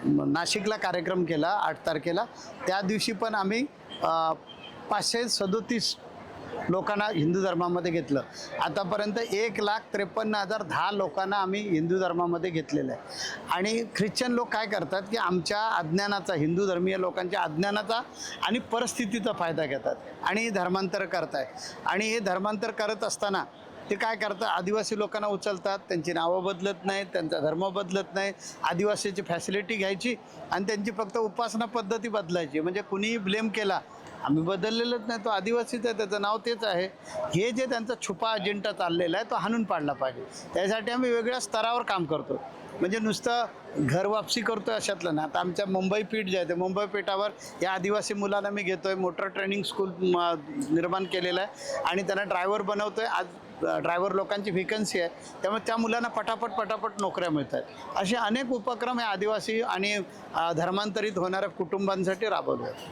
नाशिकला कार्यक्रम केला 8 तारखेला। त्या दिवशी पण आम्ही 537 लोकांना हिंदू धर्मामध्ये घेतलं। आतापर्यंत 1,53,010 लोकांना आम्ही हिंदू धर्मामध्ये घेतलेलं आहे। आणि ख्रिश्चन लोक काय करतात की आमच्या अज्ञानाचा, हिंदू धर्मीय लोकांच्या अज्ञानाचा आणि परिस्थितीचा फायदा घेतात आणि धर्मांतर करतायत। आणि हे धर्मांतर करत असताना ते काय करतात, आदिवासी लोकांना उचलतात, त्यांची नावं बदलत नाहीत, त्यांचा धर्म बदलत नाही, आदिवासीची फॅसिलिटी घ्यायची आणि त्यांची फक्त उपासना पद्धती बदलायची। म्हणजे कुणीही ब्लेम केला, आम्ही बदललेलंच नाही, तो आदिवासीच आहे, त्याचं नाव तेच आहे, हे जे त्यांचा छुपा अजेंडा चाललेला आहे तो हाणून पाडला पाहिजे। त्यासाठी आम्ही वेगळ्या स्तरावर काम करतो। म्हणजे नुसतं घर वापसी करतो आहे अशातलं ना। आता आमच्या मुंबई पीठ जे आहे ते मुंबई पीठावर या आदिवासी मुलांना मी घेतो आहे, मोटर ट्रेनिंग स्कूल निर्माण केलेलं आहे आणि त्यांना ड्रायव्हर बनवतो आहे। आज ड्रायव्हर लोकांची व्हेकन्सी आहे, त्यामुळे त्या मुलांना पटापट नोकऱ्या मिळत आहेत। असे अनेक उपक्रम हे आदिवासी आणि धर्मांतरित होणाऱ्या कुटुंबांसाठी राबवले आहेत।